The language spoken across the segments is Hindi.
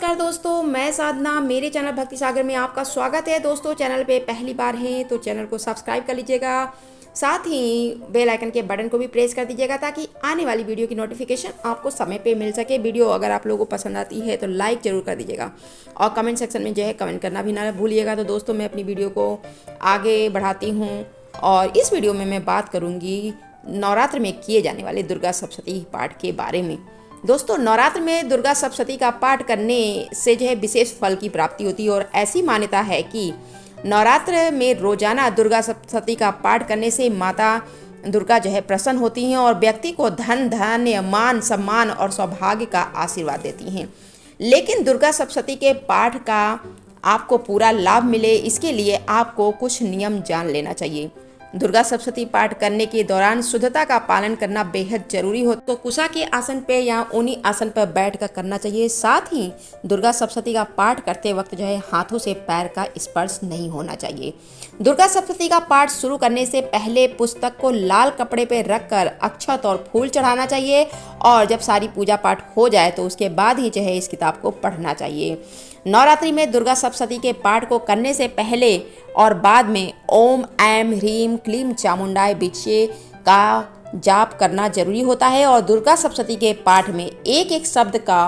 नमस्कार दोस्तों, मैं साधना। मेरे चैनल भक्ति सागर में आपका स्वागत है। दोस्तों, चैनल पे पहली बार हैं तो चैनल को सब्सक्राइब कर लीजिएगा, साथ ही बेल आइकन के बटन को भी प्रेस कर दीजिएगा ताकि आने वाली वीडियो की नोटिफिकेशन आपको समय पे मिल सके। वीडियो अगर आप लोगों को पसंद आती है तो लाइक ज़रूर कर दीजिएगा और कमेंट सेक्शन में जो है कमेंट करना भी ना भूलिएगा। तो दोस्तों, मैं अपनी वीडियो को आगे बढ़ाती हूँ और इस वीडियो में मैं बात करूँगी नवरात्र में किए जाने वाले दुर्गा सप्तशती पाठ के बारे में। दोस्तों, नवरात्र में दुर्गा सप्तशती का पाठ करने से जो है विशेष फल की प्राप्ति होती है और ऐसी मान्यता है कि नवरात्र में रोजाना दुर्गा सप्तशती का पाठ करने से माता दुर्गा जो है प्रसन्न होती हैं और व्यक्ति को धन धान्य मान सम्मान और सौभाग्य का आशीर्वाद देती हैं। लेकिन दुर्गा सप्तशती के पाठ का आपको पूरा लाभ मिले, इसके लिए आपको कुछ नियम जान लेना चाहिए। दुर्गा सप्तशती पाठ करने के दौरान शुद्धता का पालन करना बेहद जरूरी हो, तो कुशा के आसन पे या ऊनी आसन पर बैठकर करना चाहिए। साथ ही दुर्गा सप्तशती का पाठ करते वक्त जो है हाथों से पैर का स्पर्श नहीं होना चाहिए। दुर्गा सप्तशती का पाठ शुरू करने से पहले पुस्तक को लाल कपड़े पे रखकर अक्षत और फूल चढ़ाना चाहिए और जब सारी पूजा पाठ हो जाए तो उसके बाद ही जो है इस किताब को पढ़ना चाहिए। नवरात्रि में दुर्गा सप्तशती के पाठ को करने से पहले और बाद में ओम ऐं ह्रीं क्लीं चामुंडाय विच्चे का जाप करना जरूरी होता है और दुर्गा सप्तशती के पाठ में एक एक शब्द का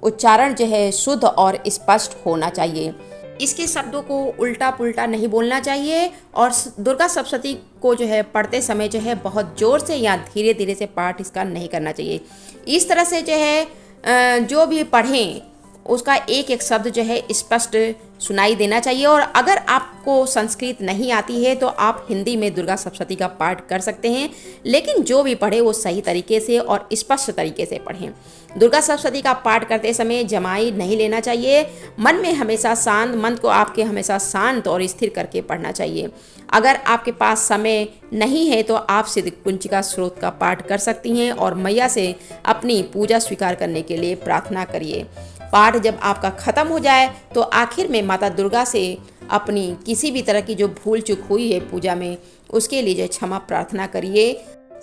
उच्चारण जो है शुद्ध और स्पष्ट होना चाहिए। इसके शब्दों को उल्टा पुल्टा नहीं बोलना चाहिए और दुर्गा सप्तशती को जो है पढ़ते समय जो है बहुत जोर से या धीरे धीरे से पाठ इसका नहीं करना चाहिए। इस तरह से जो है जो भी पढ़ें उसका एक एक शब्द जो है स्पष्ट सुनाई देना चाहिए। और अगर आपको संस्कृत नहीं आती है तो आप हिंदी में दुर्गा सप्तशती का पाठ कर सकते हैं, लेकिन जो भी पढ़े वो सही तरीके से और स्पष्ट तरीके से पढ़ें। दुर्गा सप्तशती का पाठ करते समय जमाई नहीं लेना चाहिए। मन में हमेशा शांत, मन को आपके हमेशा शांत और स्थिर करके पढ़ना चाहिए। अगर आपके पास समय नहीं है तो आप सिद्ध कुंचिका स्रोत का पाठ कर सकती हैं और मैया से अपनी पूजा स्वीकार करने के लिए प्रार्थना करिए। पाठ जब आपका खत्म हो जाए तो आखिर में माता दुर्गा से अपनी किसी भी तरह की जो भूल चूक हुई है पूजा में उसके लिए जो क्षमा प्रार्थना करिए।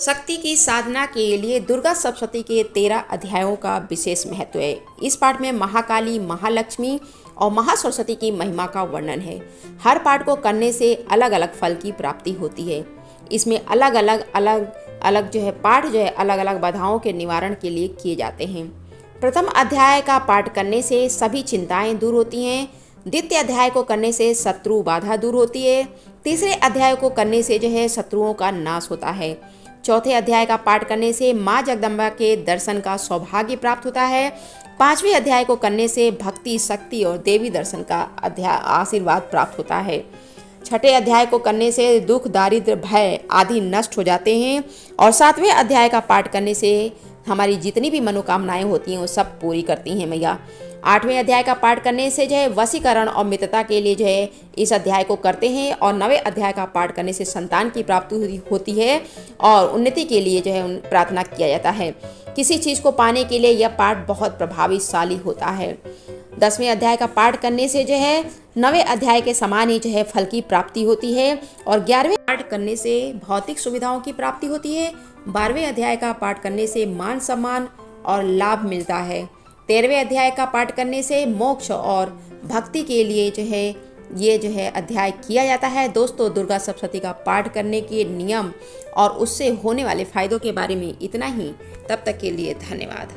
शक्ति की साधना के लिए दुर्गा सप्तशती के 13 अध्यायों का विशेष महत्व है। इस पाठ में महाकाली, महालक्ष्मी और महासरस्वती की महिमा का वर्णन है। हर पाठ को करने से अलग अलग फल की प्राप्ति होती है। इसमें अलग अलग जो है पाठ जो है अलग अलग बाधाओं के निवारण के लिए किए जाते हैं। प्रथम अध्याय का पाठ करने से सभी चिंताएं दूर होती हैं। द्वितीय अध्याय को करने से शत्रु बाधा दूर होती है। तीसरे अध्याय को करने से जो है शत्रुओं का नाश होता है। चौथे अध्याय का पाठ करने से माँ जगदम्बा के दर्शन का सौभाग्य प्राप्त होता है। पांचवें अध्याय को करने से भक्ति, शक्ति और देवी दर्शन का आशीर्वाद प्राप्त होता है। छठे अध्याय को करने से दुख, दारिद्र्य, भय आदि नष्ट हो जाते हैं और सातवें अध्याय का पाठ करने से हमारी जितनी भी मनोकामनाएं होती हैं वो सब पूरी करती हैं मैया। आठवें अध्याय का पाठ करने से जो है वशीकरण और मित्रता के लिए जो है इस अध्याय को करते हैं और 9वें अध्याय का पाठ करने से संतान की प्राप्ति होती है और उन्नति के लिए जो है प्रार्थना किया जाता है। किसी चीज़ को पाने के लिए यह पाठ बहुत प्रभावशाली होता है। 10वें अध्याय का पाठ करने से जो है 9वें अध्याय के समान ही जो है फल की प्राप्ति होती है और 11वें पाठ करने से भौतिक सुविधाओं की प्राप्ति होती है। 12वें अध्याय का पाठ करने से मान सम्मान और लाभ मिलता है। 13वें अध्याय का पाठ करने से मोक्ष और भक्ति के लिए जो है ये जो है अध्याय किया जाता है। दोस्तों, दुर्गा सप्तशती का पाठ करने के नियम और उससे होने वाले फायदों के बारे में इतना ही। तब तक के लिए धन्यवाद।